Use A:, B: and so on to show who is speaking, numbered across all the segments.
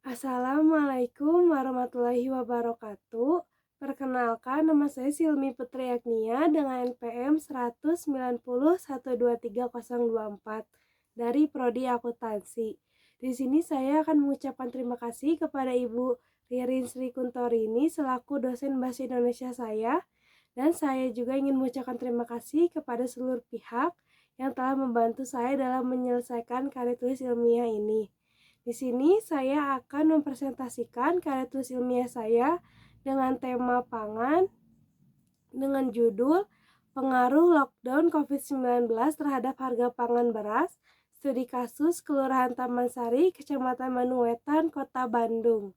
A: Assalamualaikum warahmatullahi wabarakatuh. Perkenalkan, nama saya Silmi Putri Agnia dengan NPM 190123024 dari Prodi Akuntansi. Di sini saya akan mengucapkan terima kasih kepada Ibu Ririn Sri Kuntorini selaku dosen Bahasa Indonesia saya, dan saya juga ingin mengucapkan terima kasih kepada seluruh pihak yang telah membantu saya dalam menyelesaikan karya tulis ilmiah ini. Di sini saya akan mempresentasikan karya tulis ilmiah saya dengan tema pangan dengan judul Pengaruh Lockdown COVID-19 terhadap harga pangan beras, studi kasus Kelurahan Taman Sari, Kecamatan Manuwetan, Kota Bandung.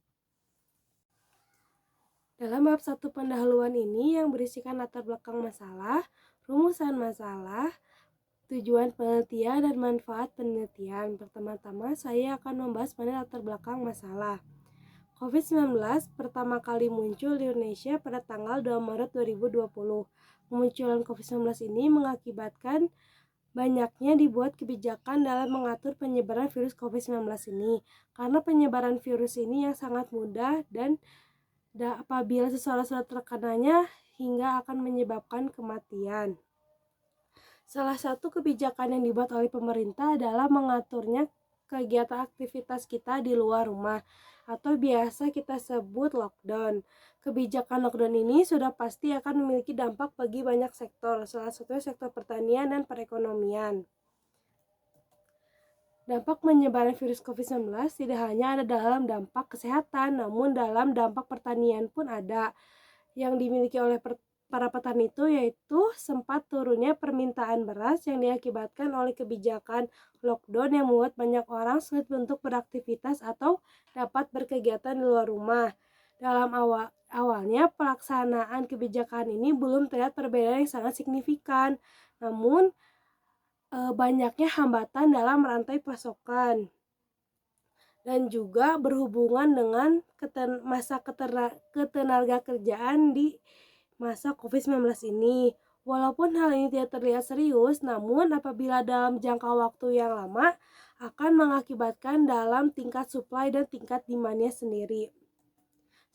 A: Dalam bab 1 pendahuluan ini yang berisikan latar belakang masalah, rumusan masalah, tujuan penelitian dan manfaat penelitian. Pertama-tama saya akan membahas mengenai latar belakang masalah. COVID-19 pertama kali muncul di Indonesia pada tanggal 2 Maret 2020. Kemunculan COVID-19 ini mengakibatkan banyaknya dibuat kebijakan dalam mengatur penyebaran virus COVID-19 ini. Karena penyebaran virus ini yang sangat mudah dan apabila seseorang sudah terkenanya hingga akan menyebabkan kematian. Salah satu kebijakan yang dibuat oleh pemerintah adalah mengaturnya kegiatan aktivitas kita di luar rumah atau biasa kita sebut lockdown. Kebijakan lockdown ini sudah pasti akan memiliki dampak bagi banyak sektor, salah satunya sektor pertanian dan perekonomian. Dampak penyebaran virus COVID-19 tidak hanya ada dalam dampak kesehatan, namun dalam dampak pertanian pun ada. Yang dimiliki oleh para petani itu yaitu sempat turunnya permintaan beras yang diakibatkan oleh kebijakan lockdown yang membuat banyak orang sulit untuk beraktivitas atau dapat berkegiatan di luar rumah. Dalam awalnya pelaksanaan kebijakan ini belum terlihat perbedaan yang sangat signifikan, namun banyaknya hambatan dalam rantai pasokan dan juga berhubungan dengan masa ketenaga kerjaan di masa COVID-19 ini. Walaupun hal ini tidak terlihat serius, namun apabila dalam jangka waktu yang lama akan mengakibatkan dalam tingkat supply dan tingkat demand-nya sendiri.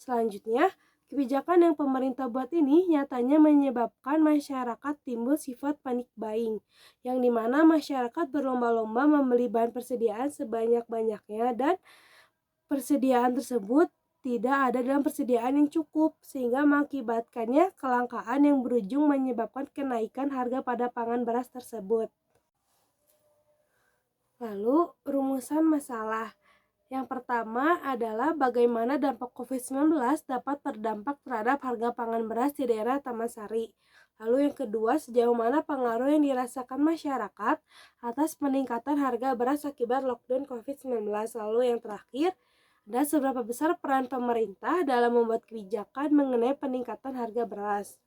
A: Selanjutnya, kebijakan yang pemerintah buat ini nyatanya menyebabkan masyarakat timbul sifat panic buying, yang dimana masyarakat berlomba-lomba membeli bahan persediaan sebanyak-banyaknya dan persediaan tersebut tidak ada dalam persediaan yang cukup, sehingga mengakibatkannya kelangkaan yang berujung menyebabkan kenaikan harga pada pangan beras tersebut. Lalu, rumusan masalah. Yang pertama adalah bagaimana dampak COVID-19 dapat berdampak terhadap harga pangan beras di daerah Taman Sari. Lalu yang kedua, sejauh mana pengaruh yang dirasakan masyarakat atas peningkatan harga beras akibat lockdown COVID-19. Lalu yang terakhir, dan seberapa besar peran pemerintah dalam membuat kebijakan mengenai peningkatan harga beras.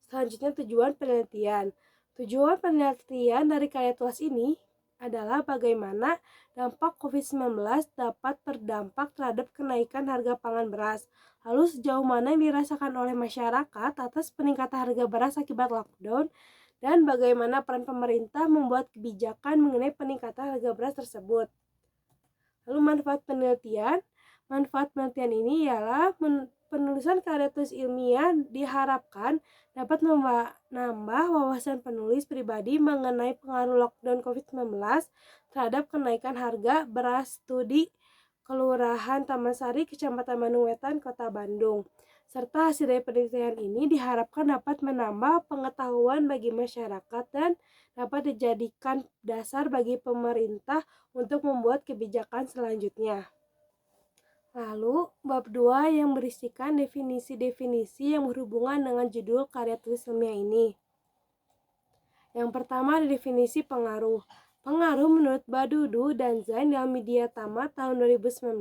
A: Selanjutnya tujuan penelitian. Tujuan penelitian dari karya tulis ini adalah bagaimana dampak COVID-19 dapat berdampak terhadap kenaikan harga pangan beras. Lalu sejauh mana yang dirasakan oleh masyarakat atas peningkatan harga beras akibat lockdown, dan bagaimana peran pemerintah membuat kebijakan mengenai peningkatan harga beras tersebut. Lalu manfaat penelitian ini ialah penulisan karya tulis ilmiah diharapkan dapat menambah wawasan penulis pribadi mengenai pengaruh lockdown COVID-19 terhadap kenaikan harga beras studi Kelurahan Taman Sari, Kecamatan Manuwetan, Kota Bandung. Serta hasil dari penelitian ini diharapkan dapat menambah pengetahuan bagi masyarakat dan dapat dijadikan dasar bagi pemerintah untuk membuat kebijakan selanjutnya. Lalu, bab 2 yang berisikan definisi-definisi yang berhubungan dengan judul karya tulis ilmiah ini. Yang pertama ada definisi pengaruh. Pengaruh menurut Badudu dan Zain dalam Media Tama tahun 2019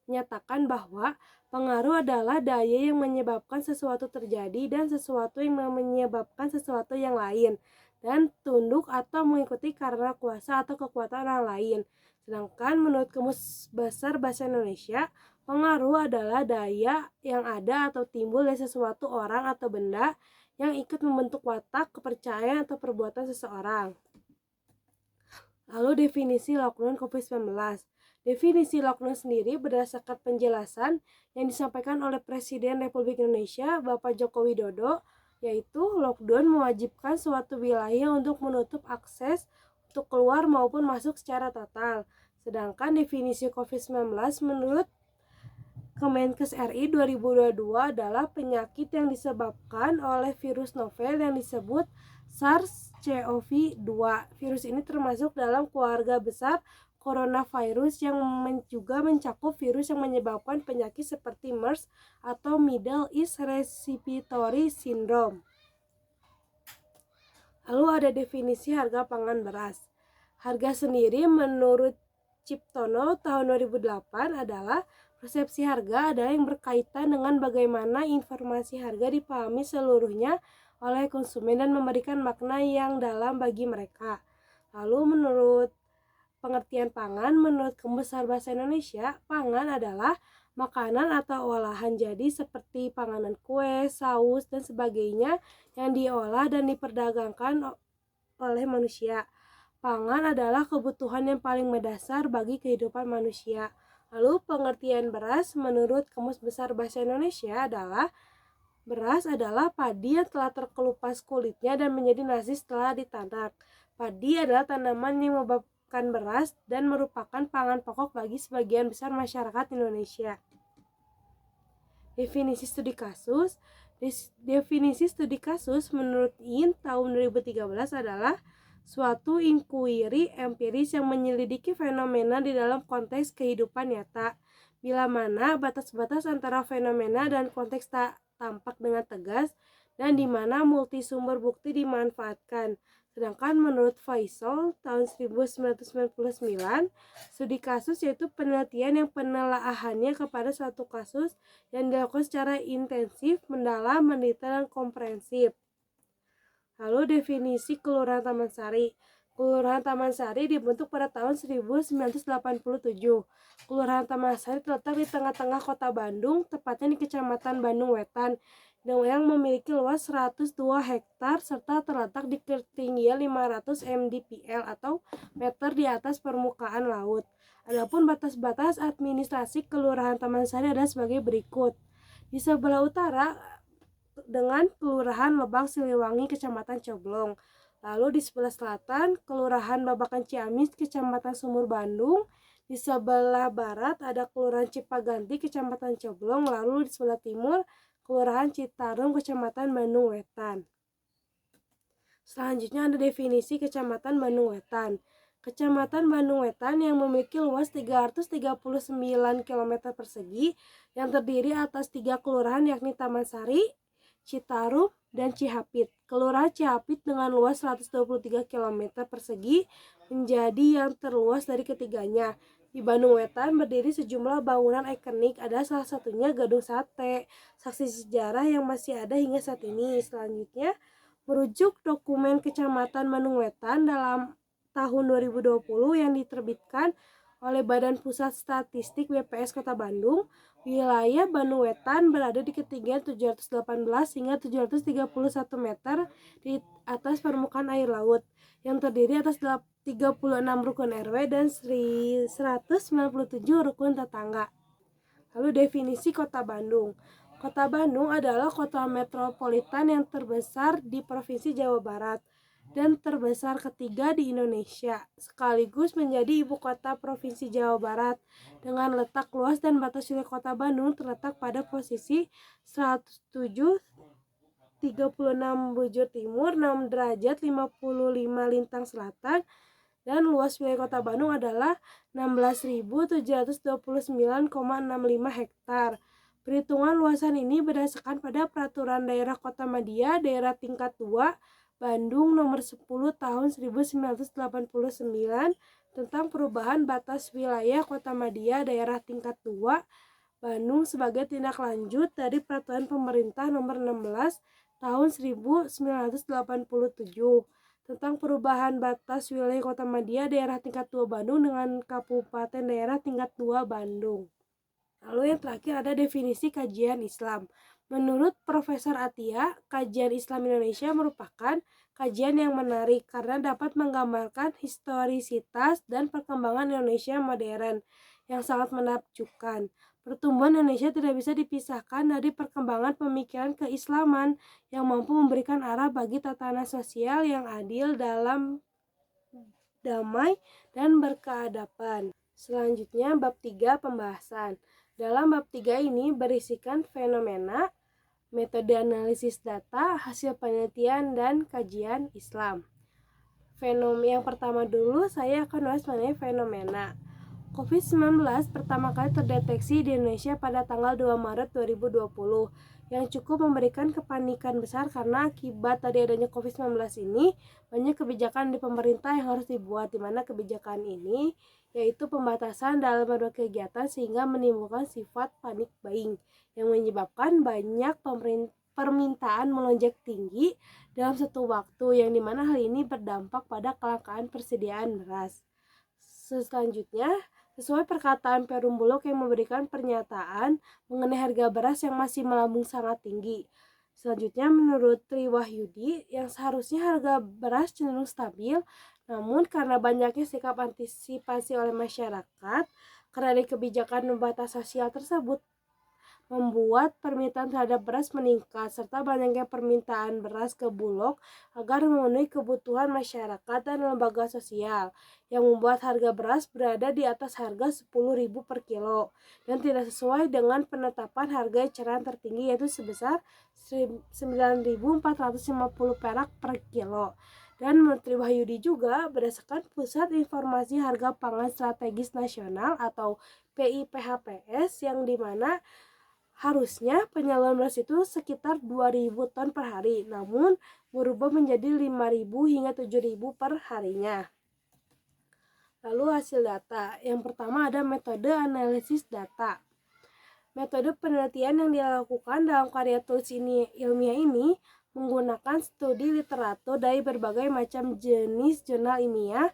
A: menyatakan bahwa pengaruh adalah daya yang menyebabkan sesuatu terjadi dan sesuatu yang menyebabkan sesuatu yang lain, dan tunduk atau mengikuti karena kuasa atau kekuatan orang lain. Sedangkan menurut Kamus Besar Bahasa Indonesia, pengaruh adalah daya yang ada atau timbul dari sesuatu, orang, atau benda yang ikut membentuk watak, kepercayaan, atau perbuatan seseorang. Lalu definisi lockdown COVID-19. Definisi lockdown sendiri berdasarkan penjelasan yang disampaikan oleh Presiden Republik Indonesia Bapak Joko Widodo, yaitu lockdown mewajibkan suatu wilayah untuk menutup akses untuk keluar maupun masuk secara total. Sedangkan definisi COVID-19 menurut Kemenkes RI 2022 adalah penyakit yang disebabkan oleh virus novel yang disebut SARS-CoV-2. Virus ini termasuk dalam keluarga besar coronavirus yang juga mencakup virus yang menyebabkan penyakit seperti MERS atau Middle East Respiratory Syndrome. Lalu ada definisi harga pangan beras. Harga sendiri menurut Ciptono tahun 2008 adalah persepsi harga adalah yang berkaitan dengan bagaimana informasi harga dipahami seluruhnya oleh konsumen dan memberikan makna yang dalam bagi mereka. Lalu menurut pengertian pangan, menurut Kamus Besar Bahasa Indonesia, pangan adalah makanan atau olahan jadi seperti panganan kue, saus, dan sebagainya yang diolah dan diperdagangkan oleh manusia. Pangan adalah kebutuhan yang paling mendasar bagi kehidupan manusia. Lalu pengertian beras menurut Kamus Besar Bahasa Indonesia adalah beras adalah padi yang telah terkelupas kulitnya dan menjadi nasi setelah ditanak. Padi adalah tanaman yang menyebabkan beras dan merupakan pangan pokok bagi sebagian besar masyarakat Indonesia. Definisi studi kasus. Definisi studi kasus menurut IN tahun 2013 adalah suatu inkuiri empiris yang menyelidiki fenomena di dalam konteks kehidupan nyata, bila mana batas-batas antara fenomena dan konteks tak tampak dengan tegas, dan di mana multisumber bukti dimanfaatkan. Sedangkan menurut Faisal tahun 1999, studi kasus yaitu penelitian yang penelaahannya kepada suatu kasus yang dilakukan secara intensif, mendalam, mendetail, dan komprehensif. Lalu definisi Kelurahan Taman Sari. Kelurahan Taman Sari dibentuk pada tahun 1987. Kelurahan Taman Sari terletak di tengah-tengah kota Bandung, tepatnya di Kecamatan Bandung Wetan, yang memiliki luas 102 hektar serta terletak di ketinggian 500 mdpl atau meter di atas permukaan laut. Adapun batas-batas administrasi Kelurahan Taman Sari adalah sebagai berikut. Di sebelah utara dengan Kelurahan Lebak Siliwangi, Kecamatan Coblong. Lalu di sebelah selatan, Kelurahan Babakan Ciamis, Kecamatan Sumur Bandung. Di sebelah barat ada Kelurahan Cipaganti, Kecamatan Coblong. Lalu di sebelah timur, Kelurahan Citarum, Kecamatan Bandung Wetan. Selanjutnya ada definisi Kecamatan Bandung Wetan. Kecamatan Bandung Wetan yang memiliki luas 339 km persegi yang terdiri atas 3 kelurahan yakni Taman Sari, Citarum, dan Cihapit. Kelurahan Cihapit dengan luas 123 km persegi menjadi yang terluas dari ketiganya. Di Bandung Wetan berdiri sejumlah bangunan ikonik, ada salah satunya Gedung Sate, saksi sejarah yang masih ada hingga saat ini. Selanjutnya, merujuk dokumen Kecamatan Bandung Wetan dalam tahun 2020 yang diterbitkan oleh Badan Pusat Statistik BPS Kota Bandung, wilayah Bandung Wetan berada di ketinggian 718 hingga 731 meter di atas permukaan air laut, yang terdiri atas 36 rukun RW dan 197 rukun tetangga. Lalu definisi Kota Bandung. Kota Bandung adalah kota metropolitan yang terbesar di Provinsi Jawa Barat dan terbesar ketiga di Indonesia, sekaligus menjadi ibu kota Provinsi Jawa Barat. Dengan letak luas dan batas wilayah Kota Bandung terletak pada posisi 107 36 bujur timur, 6 derajat 55 lintang selatan, dan luas wilayah Kota Bandung adalah 16.729,65 hektar. Perhitungan luasan ini berdasarkan pada Peraturan Daerah Kota Madia Daerah Tingkat 2 Bandung Nomor 10 Tahun 1989 tentang perubahan batas wilayah Kota Madia Daerah Tingkat 2 Bandung sebagai tindak lanjut dari Peraturan Pemerintah Nomor 16 Tahun 1987 tentang perubahan batas wilayah Kota Madia Daerah Tingkat 2 Bandung dengan Kabupaten Daerah Tingkat 2 Bandung. Lalu yang terakhir ada definisi kajian Islam. Menurut Profesor Atia, kajian Islam Indonesia merupakan kajian yang menarik karena dapat menggambarkan historisitas dan perkembangan Indonesia modern yang sangat menakjubkan. Pertumbuhan Indonesia tidak bisa dipisahkan dari perkembangan pemikiran keislaman yang mampu memberikan arah bagi tatanan sosial yang adil dalam damai dan berkeadaban. Selanjutnya bab 3 pembahasan. Dalam bab 3 ini berisikan fenomena, metode analisis data, hasil penelitian, dan kajian Islam. Yang pertama dulu saya akan bahas mengenai fenomena. COVID-19 pertama kali terdeteksi di Indonesia pada tanggal 2 Maret 2020 yang cukup memberikan kepanikan besar karena akibat dari adanya COVID-19 ini banyak kebijakan di pemerintah yang harus dibuat, di mana kebijakan ini yaitu pembatasan dalam berbagai kegiatan sehingga menimbulkan sifat panik buying yang menyebabkan banyak permintaan melonjak tinggi dalam satu waktu, yang dimana hal ini berdampak pada kelangkaan persediaan beras. Selanjutnya, sesuai perkataan Perum Bulog yang memberikan pernyataan mengenai harga beras yang masih melambung sangat tinggi. Selanjutnya, menurut Tri Wahyudi, yang seharusnya harga beras cenderung stabil, namun karena banyaknya sikap antisipasi oleh masyarakat, karena dari kebijakan pembatasan sosial tersebut, membuat permintaan terhadap beras meningkat, serta banyaknya permintaan beras ke Bulog agar memenuhi kebutuhan masyarakat dan lembaga sosial, yang membuat harga beras berada di atas harga 10.000 per kilo dan tidak sesuai dengan penetapan harga eceran tertinggi yaitu sebesar 9.450 perak per kilo. Dan Menteri Wahyudi juga berdasarkan Pusat Informasi Harga Pangan Strategis Nasional atau PIPHPS, yang dimana harusnya penyaluran beras itu sekitar 2.000 ton per hari, namun berubah menjadi 5.000 hingga 7.000 per harinya. Lalu hasil data. Yang pertama ada metode analisis data. Metode penelitian yang dilakukan dalam karya tulis ilmiah ini menggunakan studi literatur dari berbagai macam jenis jurnal ilmiah,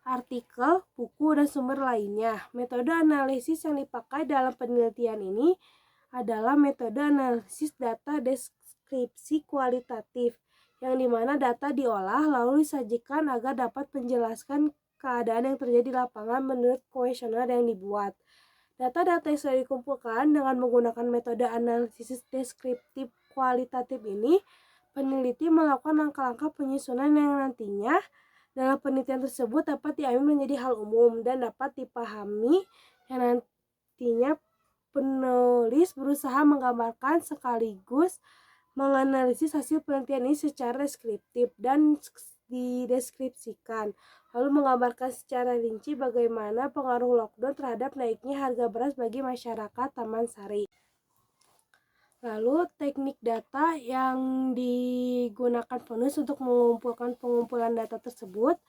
A: artikel, buku, dan sumber lainnya. Metode analisis yang dipakai dalam penelitian ini adalah metode analisis data deskripsi kualitatif, yang dimana data diolah lalu disajikan agar dapat menjelaskan keadaan yang terjadi di lapangan menurut kuesioner yang dibuat. Data-data yang sudah dikumpulkan dengan menggunakan metode analisis deskriptif kualitatif ini, peneliti melakukan langkah-langkah penyusunan yang nantinya dalam penelitian tersebut dapat diambil menjadi hal umum dan dapat dipahami, yang nantinya penulis berusaha menggambarkan sekaligus menganalisis hasil penelitian ini secara deskriptif dan dideskripsikan, lalu menggambarkan secara rinci bagaimana pengaruh lockdown terhadap naiknya harga beras bagi masyarakat Taman Sari. Lalu teknik data yang digunakan penulis untuk mengumpulkan pengumpulan data tersebut.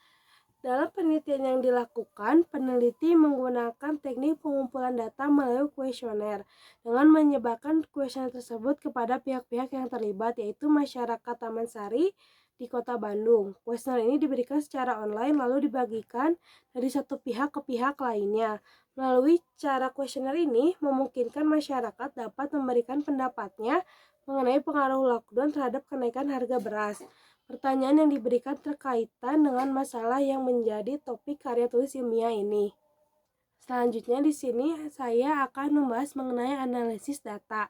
A: Dalam penelitian yang dilakukan, peneliti menggunakan teknik pengumpulan data melalui kuesioner dengan menyebarkan kuesioner tersebut kepada pihak-pihak yang terlibat, yaitu masyarakat Taman Sari di Kota Bandung. Kuesioner ini diberikan secara online lalu dibagikan dari satu pihak ke pihak lainnya. Melalui cara kuesioner ini memungkinkan masyarakat dapat memberikan pendapatnya mengenai pengaruh lockdown terhadap kenaikan harga beras. Pertanyaan yang diberikan terkaitan dengan masalah yang menjadi topik karya tulis ilmiah ini. Selanjutnya di sini saya akan membahas mengenai analisis data.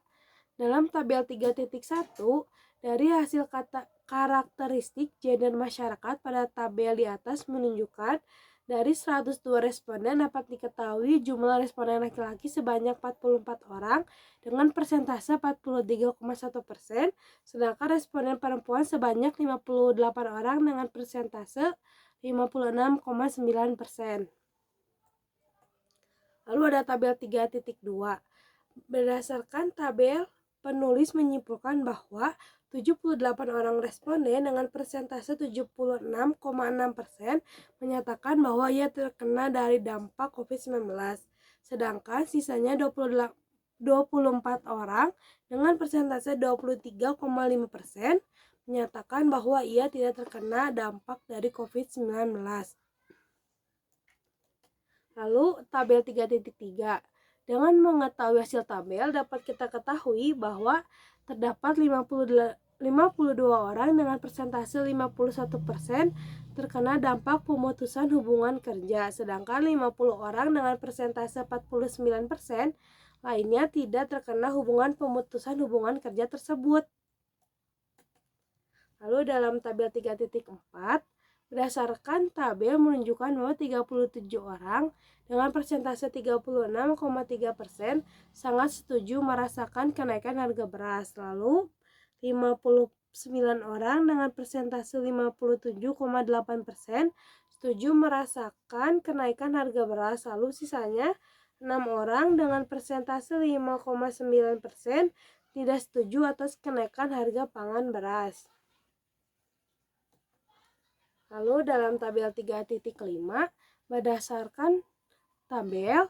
A: Dalam tabel 3.1 dari hasil karakteristik gender masyarakat pada tabel di atas menunjukkan dari 102 responden dapat diketahui jumlah responden laki-laki sebanyak 44 orang dengan persentase 43,1%, sedangkan responden perempuan sebanyak 58 orang dengan persentase 56,9%. Lalu ada tabel 3.2. Berdasarkan tabel, penulis menyimpulkan bahwa 78 orang responden dengan persentase 76,6% menyatakan bahwa ia terkena dari dampak COVID-19. Sedangkan sisanya 24 orang dengan persentase 23,5% menyatakan bahwa ia tidak terkena dampak dari COVID-19. Lalu tabel 3.3. Dengan mengetahui hasil tabel dapat kita ketahui bahwa terdapat 52 orang dengan persentase 51% terkena dampak pemutusan hubungan kerja, sedangkan 50 orang dengan persentase 49% lainnya tidak terkena pemutusan hubungan kerja tersebut. Lalu dalam tabel 3.4, berdasarkan tabel menunjukkan bahwa 37 orang dengan persentase 36,3% sangat setuju merasakan kenaikan harga beras. Lalu 59 orang dengan persentase 57,8% setuju merasakan kenaikan harga beras. Lalu sisanya 6 orang dengan persentase 5,9% tidak setuju atas kenaikan harga pangan beras. Lalu dalam tabel 3.5, berdasarkan tabel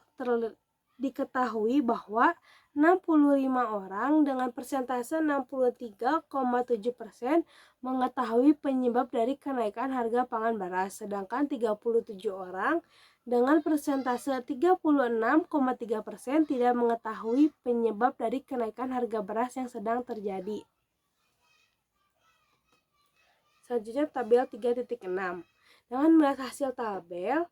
A: diketahui bahwa 65 orang dengan persentase 63,7% mengetahui penyebab dari kenaikan harga pangan beras, sedangkan 37 orang dengan persentase 36,3% tidak mengetahui penyebab dari kenaikan harga beras yang sedang terjadi. Selanjutnya tabel 3.6. Dengan melihat hasil tabel,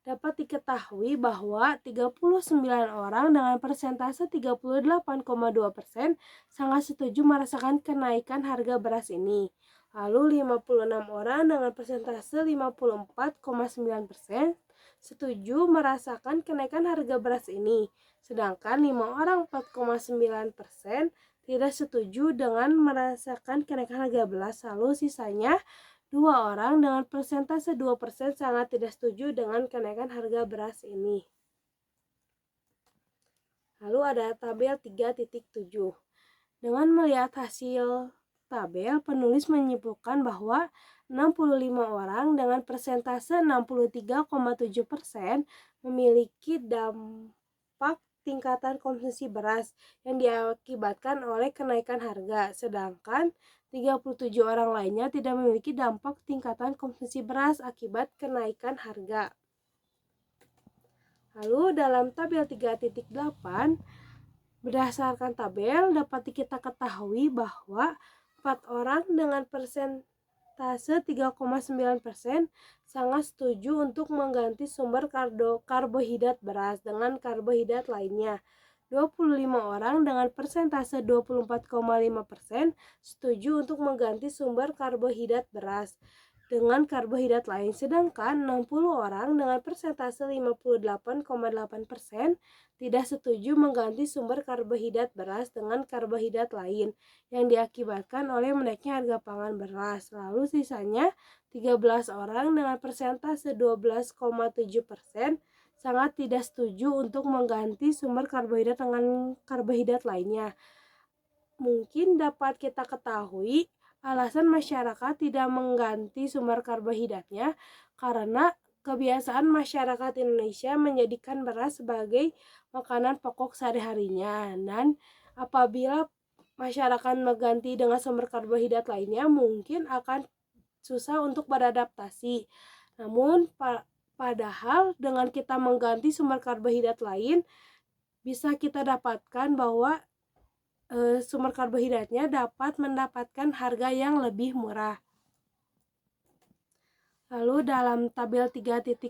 A: dapat diketahui bahwa 39 orang dengan persentase 38,2% sangat setuju merasakan kenaikan harga beras ini. Lalu 56 orang dengan persentase 54,9% setuju merasakan kenaikan harga beras ini. Sedangkan 5 orang 4,9% tidak setuju dengan merasakan kenaikan harga beras. Lalu sisanya 2 orang dengan persentase 2% sangat tidak setuju dengan kenaikan harga beras ini. Lalu ada tabel 3.7. Dengan melihat hasil tabel, penulis menyimpulkan bahwa 65 orang dengan persentase 63,7% memiliki dampak tingkatan konsumsi beras yang diakibatkan oleh kenaikan harga, sedangkan 37 orang lainnya tidak memiliki dampak tingkatan konsumsi beras akibat kenaikan harga. Lalu dalam tabel 3.8, berdasarkan tabel dapat kita ketahui bahwa 4 orang dengan persentase 3,9% sangat setuju untuk mengganti sumber karbohidrat beras dengan karbohidrat lainnya. 25 orang dengan persentase 24,5% setuju untuk mengganti sumber karbohidrat beras dengan karbohidrat lain, sedangkan 60 orang dengan persentase 58,8% tidak setuju mengganti sumber karbohidrat beras dengan karbohidrat lain yang diakibatkan oleh menaiknya harga pangan beras. Lalu sisanya 13 orang dengan persentase 12,7% sangat tidak setuju untuk mengganti sumber karbohidrat dengan karbohidrat lainnya. Mungkin dapat kita ketahui alasan masyarakat tidak mengganti sumber karbohidratnya karena kebiasaan masyarakat Indonesia menjadikan beras sebagai makanan pokok sehari-harinya, dan apabila masyarakat mengganti dengan sumber karbohidrat lainnya mungkin akan susah untuk beradaptasi. Namun padahal dengan kita mengganti sumber karbohidrat lain bisa kita dapatkan bahwa sumber karbohidratnya dapat mendapatkan harga yang lebih murah. Lalu dalam tabel 3.9,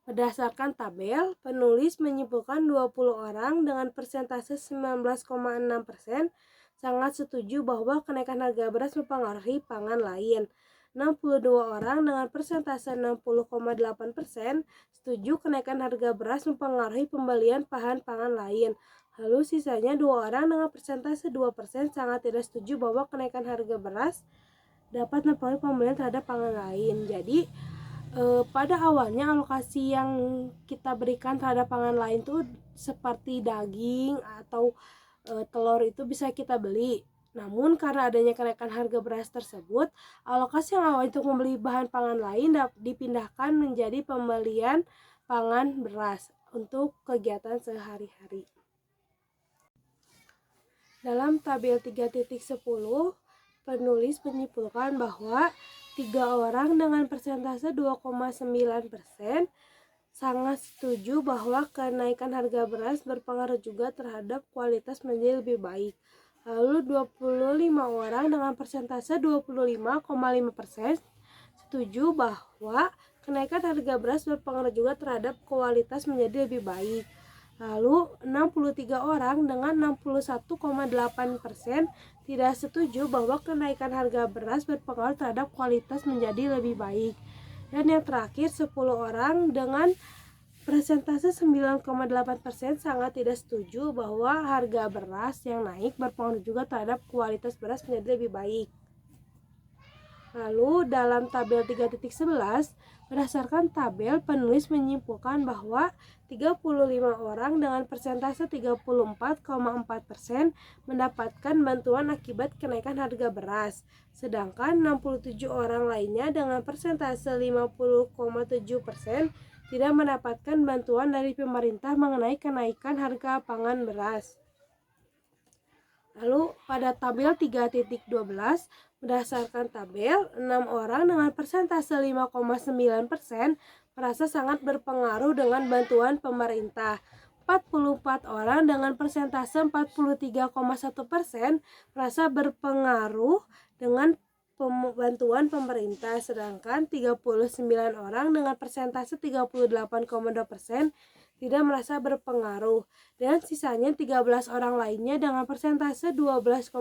A: berdasarkan tabel, penulis menyimpulkan 20 orang dengan persentase 19,6% sangat setuju bahwa kenaikan harga beras mempengaruhi pangan lain. 62 orang dengan persentase 60,8% setuju kenaikan harga beras mempengaruhi pembelian bahan pangan lain. Lalu sisanya 2 orang dengan persentase 2% sangat tidak setuju bahwa kenaikan harga beras dapat mempengaruhi pembelian terhadap pangan lain. Jadi pada awalnya alokasi yang kita berikan terhadap pangan lain itu seperti daging atau telur itu bisa kita beli. Namun karena adanya kenaikan harga beras tersebut, alokasi yang awal untuk membeli bahan pangan lain dipindahkan menjadi pembelian pangan beras untuk kegiatan sehari-hari. Dalam tabel 3.10, penulis menyimpulkan bahwa 3 orang dengan persentase 2,9% sangat setuju bahwa kenaikan harga beras berpengaruh juga terhadap kualitas menjadi lebih baik. Lalu 25 orang dengan persentase 25,5% setuju bahwa kenaikan harga beras berpengaruh juga terhadap kualitas menjadi lebih baik. Lalu 63 orang dengan 61,8% tidak setuju bahwa kenaikan harga beras berpengaruh terhadap kualitas menjadi lebih baik. Dan yang terakhir 10 orang dengan persentase 9,8% sangat tidak setuju bahwa harga beras yang naik berpengaruh juga terhadap kualitas beras menjadi lebih baik. Lalu dalam tabel 3.11, berdasarkan tabel penulis menyimpulkan bahwa 35 orang dengan persentase 34,4% mendapatkan bantuan akibat kenaikan harga beras, sedangkan 67 orang lainnya dengan persentase 50,7% tidak mendapatkan bantuan dari pemerintah mengenai kenaikan harga pangan beras. Lalu pada tabel 3.12, berdasarkan tabel, 6 orang dengan persentase 5,9% merasa sangat berpengaruh dengan bantuan pemerintah. 44 orang dengan persentase 43,1% merasa berpengaruh dengan bantuan pemerintah, sedangkan 39 orang dengan persentase 38,2% tidak merasa berpengaruh, dan sisanya 13 orang lainnya dengan persentase 12,7%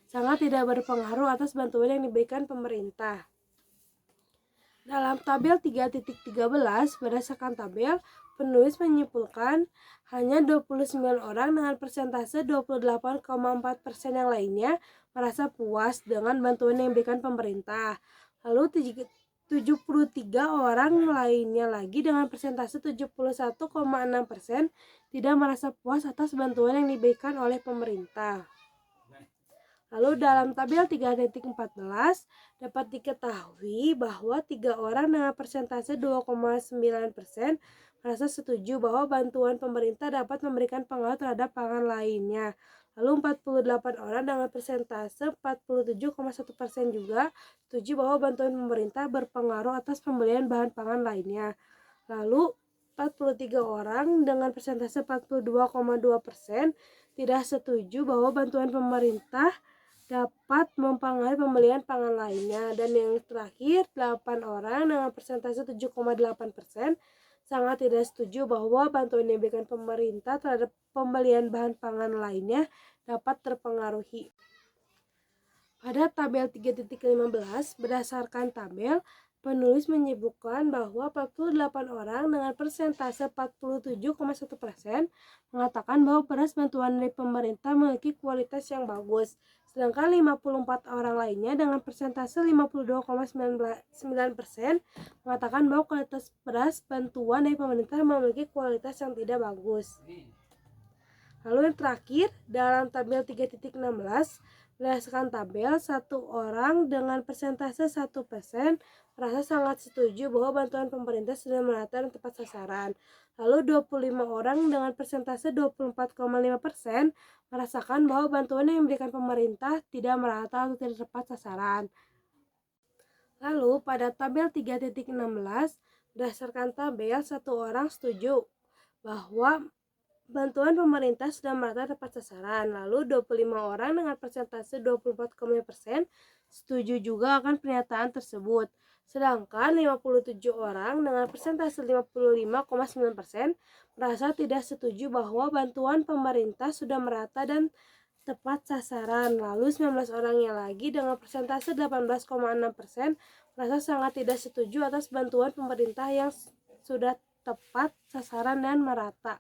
A: sangat tidak berpengaruh atas bantuan yang diberikan pemerintah. Dalam tabel 3.13, berdasarkan tabel, penulis menyimpulkan hanya 29 orang dengan persentase 28,4% yang lainnya merasa puas dengan bantuan yang diberikan pemerintah. Lalu 73 orang lainnya lagi dengan persentase 71,6% tidak merasa puas atas bantuan yang diberikan oleh pemerintah. Lalu dalam tabel 3.14 dapat diketahui bahwa 3 orang dengan persentase 2,9% merasa setuju bahwa bantuan pemerintah dapat memberikan pengaruh terhadap pangan lainnya. Lalu 48 orang dengan persentase 47,1% juga setuju bahwa bantuan pemerintah berpengaruh atas pembelian bahan pangan lainnya. Lalu 43 orang dengan persentase 42,2% tidak setuju bahwa bantuan pemerintah dapat mempengaruhi pembelian pangan lainnya. Dan yang terakhir, 8 orang dengan persentase 7,8% sangat tidak setuju bahwa bantuan yang diberikan pemerintah terhadap pembelian bahan pangan lainnya dapat terpengaruhi. Pada tabel 3.15, berdasarkan tabel, penulis menyebutkan bahwa 48 orang dengan persentase 47,1% mengatakan bahwa beras bantuan dari pemerintah memiliki kualitas yang bagus, sedangkan 54 orang lainnya dengan persentase 52,9% mengatakan bahwa kualitas beras bantuan dari pemerintah memiliki kualitas yang tidak bagus. Lalu yang terakhir, dalam tabel 3.16, berdasarkan tabel, 1 orang dengan persentase 1% merasa sangat setuju bahwa bantuan pemerintah sudah merata dan tepat sasaran. Lalu 25 orang dengan persentase 24,5% merasakan bahwa bantuan yang diberikan pemerintah tidak merata atau tidak tepat sasaran. Lalu pada tabel 3.16, berdasarkan tabel, 1 orang setuju bahwa bantuan pemerintah sudah merata tepat sasaran. Lalu 25 orang dengan persentase 24,5% setuju juga akan pernyataan tersebut. Sedangkan 57 orang dengan persentase 55,9% merasa tidak setuju bahwa bantuan pemerintah sudah merata dan tepat sasaran. Lalu 19 orangnya lagi dengan persentase 18,6% merasa sangat tidak setuju atas bantuan pemerintah yang sudah tepat sasaran dan merata.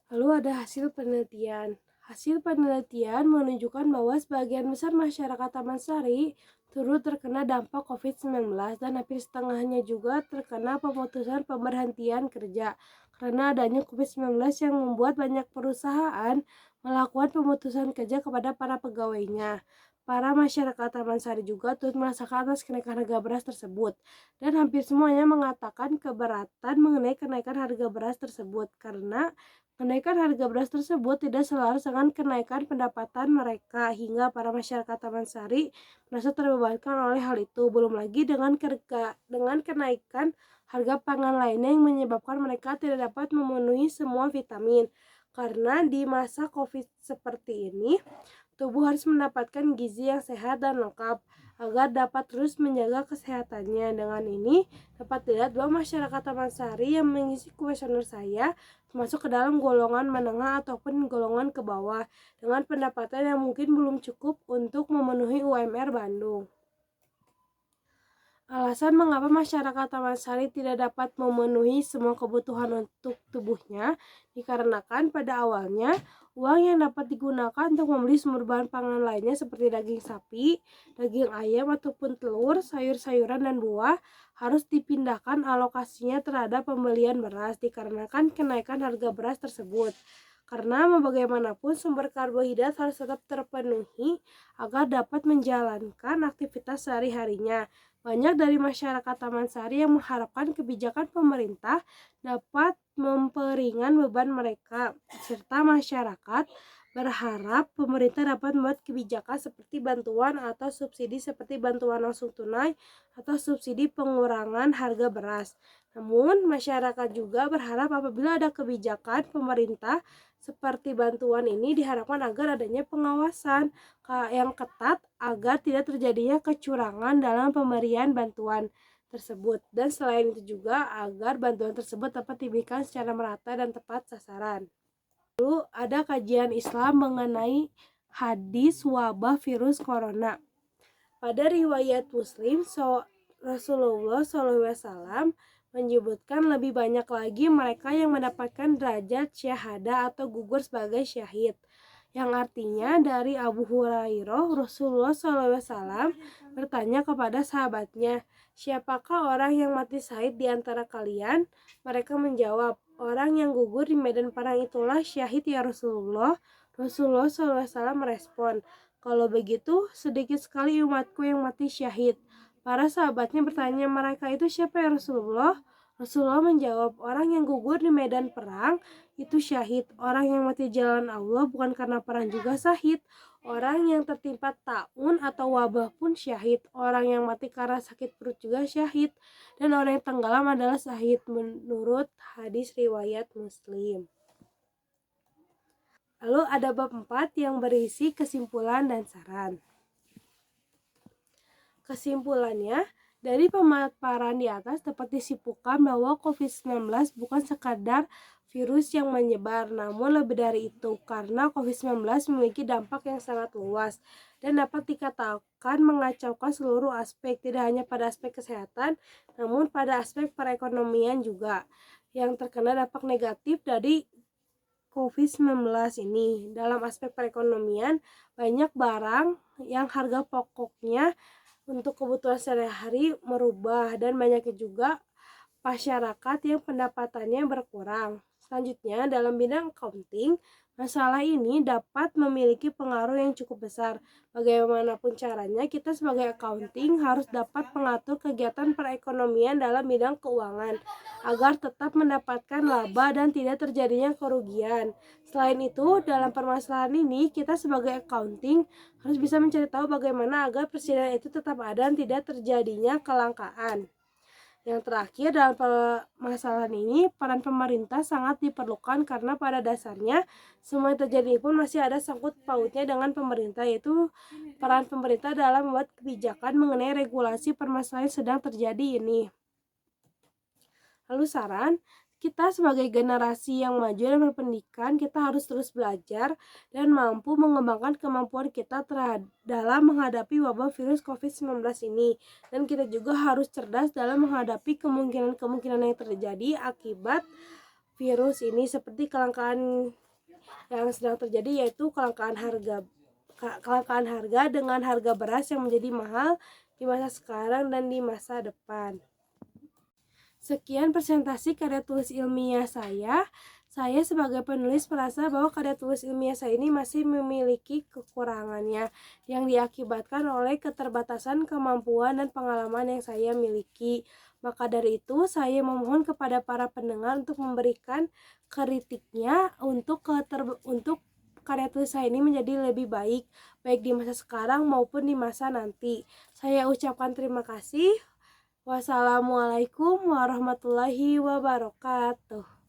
A: Lalu ada hasil penelitian. Hasil penelitian menunjukkan bahwa sebagian besar masyarakat Taman Sari turut terkena dampak COVID-19 dan hampir setengahnya juga terkena pemutusan pemberhentian kerja karena adanya COVID-19 yang membuat banyak perusahaan melakukan pemutusan kerja kepada para pegawainya. Para masyarakat Taman Sari juga turut merasakan atas kenaikan harga beras tersebut, dan hampir semuanya mengatakan keberatan mengenai kenaikan harga beras tersebut karena kenaikan harga beras tersebut tidak selaras dengan kenaikan pendapatan mereka, hingga para masyarakat Taman Sari merasa terbebankan oleh hal itu. Belum lagi dengan kenaikan harga pangan lainnya yang menyebabkan mereka tidak dapat memenuhi semua vitamin. Karena di masa COVID seperti ini, tubuh harus mendapatkan gizi yang sehat dan lengkap agar dapat terus menjaga kesehatannya. Dengan ini, dapat dilihat bahwa masyarakat Taman Sari yang mengisi kuesioner saya termasuk ke dalam golongan menengah ataupun golongan ke bawah dengan pendapatan yang mungkin belum cukup untuk memenuhi UMR Bandung. Alasan mengapa masyarakat Taman Sari tidak dapat memenuhi semua kebutuhan untuk tubuhnya dikarenakan pada awalnya uang yang dapat digunakan untuk membeli sumber bahan pangan lainnya seperti daging sapi, daging ayam ataupun telur, sayur-sayuran dan buah harus dipindahkan alokasinya terhadap pembelian beras dikarenakan kenaikan harga beras tersebut. Karena mau bagaimanapun sumber karbohidrat harus tetap terpenuhi agar dapat menjalankan aktivitas sehari-harinya. Banyak dari masyarakat Taman Sari yang mengharapkan kebijakan pemerintah dapat memperingan beban mereka, serta masyarakat berharap pemerintah dapat membuat kebijakan seperti bantuan atau subsidi seperti bantuan langsung tunai atau subsidi pengurangan harga beras. Namun, masyarakat juga berharap apabila ada kebijakan pemerintah seperti bantuan ini diharapkan agar adanya pengawasan yang ketat agar tidak terjadinya kecurangan dalam pemberian bantuan tersebut, dan selain itu juga agar bantuan tersebut dapat diberikan secara merata dan tepat sasaran. Lalu ada kajian Islam mengenai hadis wabah virus corona. Pada riwayat Muslim, Rasulullah SAW menyebutkan lebih banyak lagi mereka yang mendapatkan derajat syahadah atau gugur sebagai syahid, yang artinya dari Abu Hurairah, Rasulullah SAW bertanya kepada sahabatnya, "Siapakah orang yang mati syahid di antara kalian?" Mereka menjawab, "Orang yang gugur di medan perang itulah syahid ya Rasulullah." Rasulullah SAW merespon, "Kalau begitu, sedikit sekali umatku yang mati syahid." Para sahabatnya bertanya, "Mereka itu siapa ya Rasulullah?" Rasulullah menjawab, "Orang yang gugur di medan perang itu syahid. Orang yang mati di jalan Allah bukan karena perang juga syahid. Orang yang tertimpa taun atau wabah pun syahid. Orang yang mati karena sakit perut juga syahid. Dan orang yang tenggelam adalah syahid." Menurut hadis riwayat Muslim. Lalu ada bab 4 yang berisi kesimpulan dan saran. Kesimpulannya, dari pemaparan di atas dapat disimpulkan bahwa COVID-19 bukan sekadar virus yang menyebar, namun lebih dari itu, karena COVID-19 memiliki dampak yang sangat luas dan dapat dikatakan mengacaukan seluruh aspek, tidak hanya pada aspek kesehatan, namun pada aspek perekonomian juga, yang terkena dampak negatif dari COVID-19 ini. Dalam aspek perekonomian, banyak barang yang harga pokoknya untuk kebutuhan sehari-hari merubah, dan banyaknya juga masyarakat yang pendapatannya berkurang. Selanjutnya, dalam bidang accounting, masalah ini dapat memiliki pengaruh yang cukup besar. Bagaimanapun caranya, kita sebagai accounting harus dapat mengatur kegiatan perekonomian dalam bidang keuangan agar tetap mendapatkan laba dan tidak terjadinya kerugian. Selain itu, dalam permasalahan ini, kita sebagai accounting harus bisa mencari tahu bagaimana agar persediaan itu tetap ada dan tidak terjadinya kelangkaan. Yang terakhir, dalam permasalahan ini, peran pemerintah sangat diperlukan karena pada dasarnya semua yang terjadi pun masih ada sangkut pautnya dengan pemerintah, yaitu peran pemerintah dalam membuat kebijakan mengenai regulasi permasalahan yang sedang terjadi ini. Lalu saran, kita sebagai generasi yang maju dan berpendidikan, kita harus terus belajar dan mampu mengembangkan kemampuan kita dalam menghadapi wabah virus COVID-19 ini. Dan kita juga harus cerdas dalam menghadapi kemungkinan-kemungkinan yang terjadi akibat virus ini, seperti kelangkaan yang sedang terjadi, yaitu kelangkaan harga dengan harga beras yang menjadi mahal di masa sekarang dan di masa depan. Sekian presentasi karya tulis ilmiah saya. Saya sebagai penulis merasa bahwa karya tulis ilmiah saya ini masih memiliki kekurangannya yang diakibatkan oleh keterbatasan kemampuan dan pengalaman yang saya miliki. Maka dari itu, saya memohon kepada para pendengar untuk memberikan kritiknya untuk karya tulis saya ini menjadi lebih baik, baik di masa sekarang maupun di masa nanti. Saya ucapkan terima kasih. Wassalamualaikum warahmatullahi wabarakatuh.